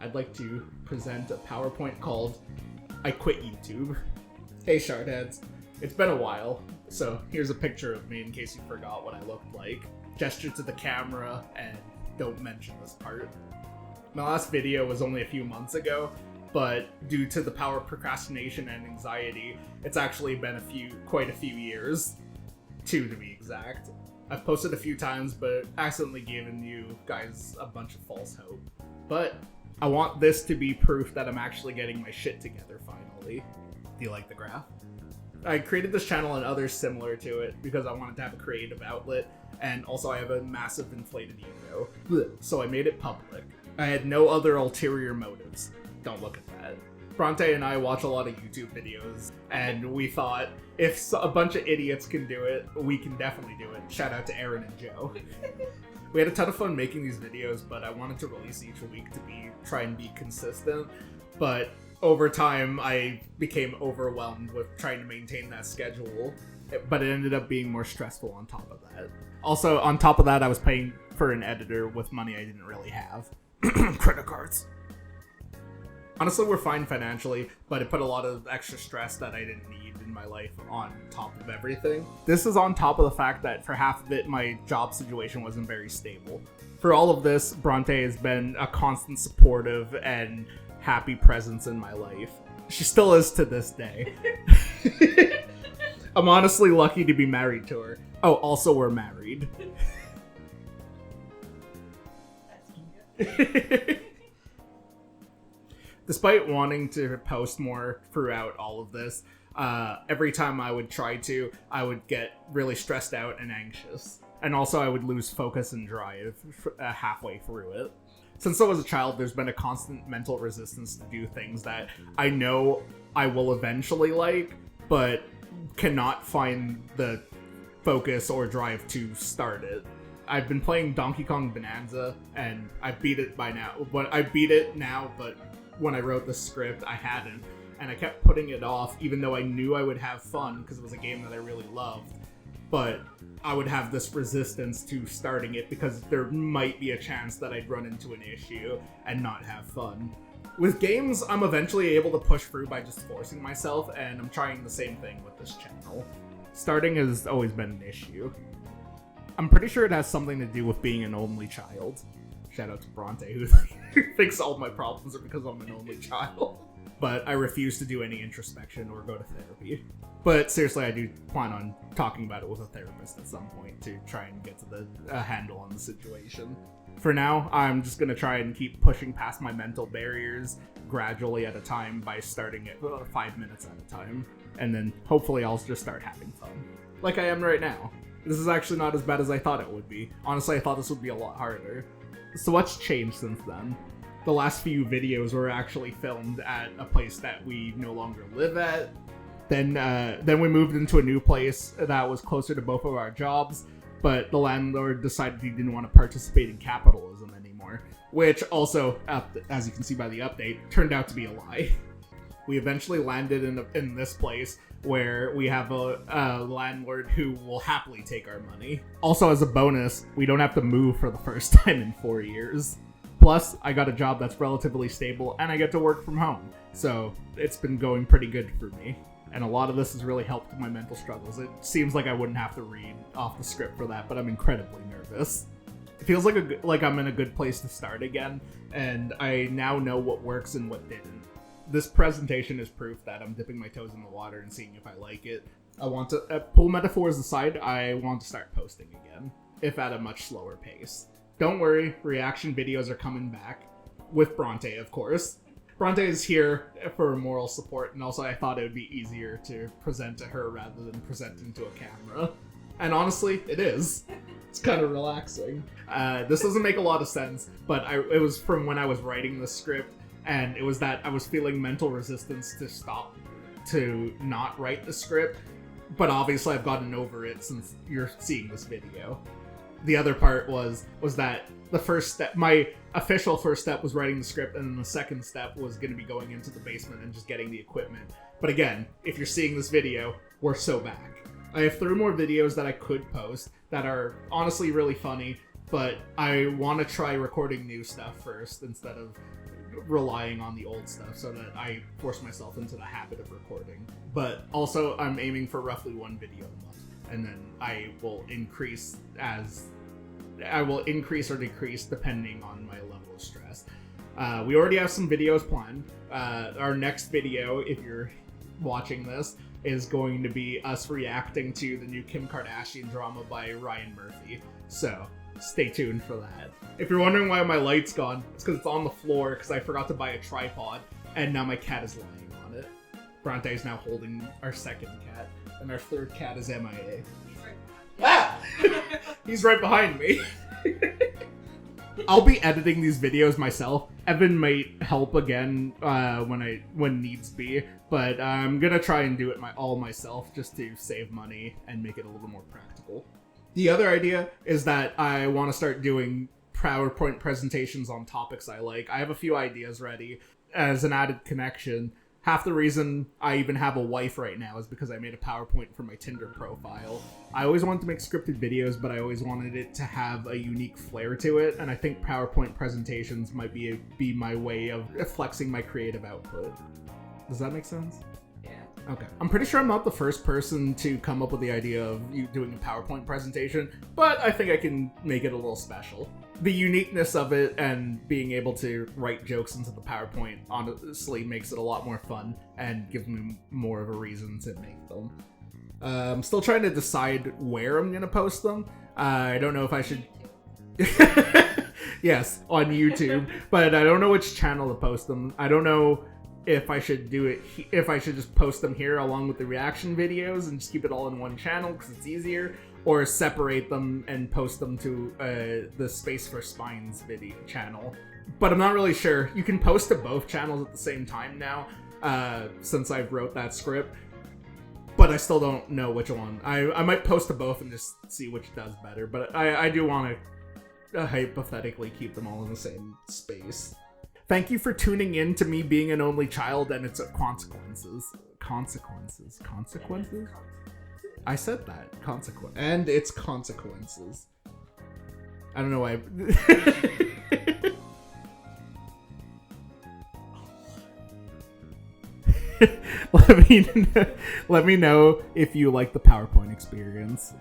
I'd like to present a PowerPoint called I Quit YouTube. Hey Shardheads, it's been a while, so here's a picture of me in case you forgot what I looked like. Gesture to the camera and don't mention this part. My last video was only a few months ago, but due to the power of procrastination and anxiety, it's actually been quite a few years. 2 to be exact. I've posted a few times, but accidentally given you guys a bunch of false hope. But I want this to be proof that I'm actually getting my shit together finally. Do you like the graph? I created this channel and others similar to it because I wanted to have a creative outlet, and also I have a massive inflated ego. So I made it public. I had no other ulterior motives. Don't look at that. Bronte and I watch a lot of YouTube videos, and we thought, if a bunch of idiots can do it, we can definitely do it. Shout out to Aaron and Joe. We had a ton of fun making these videos, but I wanted to release each week to try and be consistent. But over time, I became overwhelmed with trying to maintain that schedule, but it ended up being more stressful on top of that. Also, on top of that, I was paying for an editor with money I didn't really have. Credit cards. Honestly, we're fine financially, but it put a lot of extra stress that I didn't need in my life on top of everything. This is on top of the fact that for half of it, my job situation wasn't very stable. For all of this, Bronte has been a constant supportive and happy presence in my life. She still is to this day. I'm honestly lucky to be married to her. Oh, also we're married. Despite wanting to post more throughout all of this, every time I would try to, I would get really stressed out and anxious. And also I would lose focus and drive halfway through it. Since I was a child, there's been a constant mental resistance to do things that I know I will eventually like, but cannot find the focus or drive to start it. I've been playing Donkey Kong Bonanza, and I beat it by now. But I beat it now, but when I wrote the script, I hadn't. And I kept putting it off, even though I knew I would have fun, because it was a game that I really loved. But I would have this resistance to starting it, because there might be a chance that I'd run into an issue and not have fun. With games, I'm eventually able to push through by just forcing myself, and I'm trying the same thing with this channel. Starting has always been an issue. I'm pretty sure it has something to do with being an only child. Shout out to Bronte, who thinks all my problems are because I'm an only child. But I refuse to do any introspection or go to therapy. But seriously, I do plan on talking about it with a therapist at some point to try and get to the handle on the situation. For now, I'm just going to try and keep pushing past my mental barriers gradually at a time by starting at 5 minutes at a time. And then hopefully I'll just start having fun. Like I am right now. This is actually not as bad as I thought it would be. Honestly, I thought this would be a lot harder. So what's changed since then? The last few videos were actually filmed at a place that we no longer live at. Then we moved into a new place that was closer to both of our jobs, but the landlord decided he didn't want to participate in capitalism anymore, which also, as you can see by the update, turned out to be a lie. We eventually landed in this place where we have a landlord who will happily take our money. Also, as a bonus, we don't have to move for the first time in 4 years. Plus, I got a job that's relatively stable and I get to work from home. So it's been going pretty good for me. And a lot of this has really helped my mental struggles. It seems like I wouldn't have to read off the script for that, but I'm incredibly nervous. It feels like I'm in a good place to start again, and I now know what works and what didn't. This presentation is proof that I'm dipping my toes in the water and seeing if I like it. I want to, pull metaphors aside, I want to start posting again, if at a much slower pace. Don't worry, reaction videos are coming back. With Bronte, of course. Bronte is here for moral support, and also I thought it would be easier to present to her rather than presenting to a camera. And honestly, it is. It's kind of relaxing. This doesn't make a lot of sense, but it was from when I was writing the script, and it was that I was feeling mental resistance to not write the script, but obviously I've gotten over it since you're seeing this video. The other part was that the first step, my official first step was writing the script, and then the second step was going to be going into the basement and just getting the equipment. But again, if you're seeing this video, we're so back. I have 3 more videos that I could post that are honestly really funny, but I want to try recording new stuff first instead of relying on the old stuff so that I force myself into the habit of recording. But also, I'm aiming for roughly 1 video a month, and then I will increase or decrease depending on my level of stress. We already have some videos planned. Our next video, if you're watching this, is going to be us reacting to the new Kim Kardashian drama by Ryan Murphy. So stay tuned for that. If you're wondering why my light's gone, it's because it's on the floor because I forgot to buy a tripod, and now my cat is lying on it. Bronte is now holding our second cat, and our third cat is MIA. Ah! He's right behind me. I'll be editing these videos myself. Evan might help again when needs be, but I'm gonna try and do it all myself just to save money and make it a little more practical. The other idea is that I want to start doing PowerPoint presentations on topics I like. I have a few ideas ready as an added connection. Half the reason I even have a wife right now is because I made a PowerPoint for my Tinder profile. I always wanted to make scripted videos, but I always wanted it to have a unique flair to it, and I think PowerPoint presentations might be my way of flexing my creative output. Does that make sense? Yeah. Okay. I'm pretty sure I'm not the first person to come up with the idea of you doing a PowerPoint presentation, but I think I can make it a little special. The uniqueness of it and being able to write jokes into the PowerPoint honestly makes it a lot more fun and gives me more of a reason to make them. I'm still trying to decide where I'm going to post them. I don't know if I should... Yes, on YouTube, but I don't know which channel to post them. I don't know if I should do it, if I should just post them here along with the reaction videos and just keep it all in one channel because it's easier, or separate them and post them to the Space for Spines video channel. But I'm not really sure. You can post to both channels at the same time now, since I wrote that script. But I still don't know which one. I might post to both and just see which does better. But I do want to hypothetically keep them all in the same space. Thank you for tuning in to me being an only child and its consequences. Consequences? I said that. And its consequences. I don't know why. Let me know if you like the PowerPoint experience.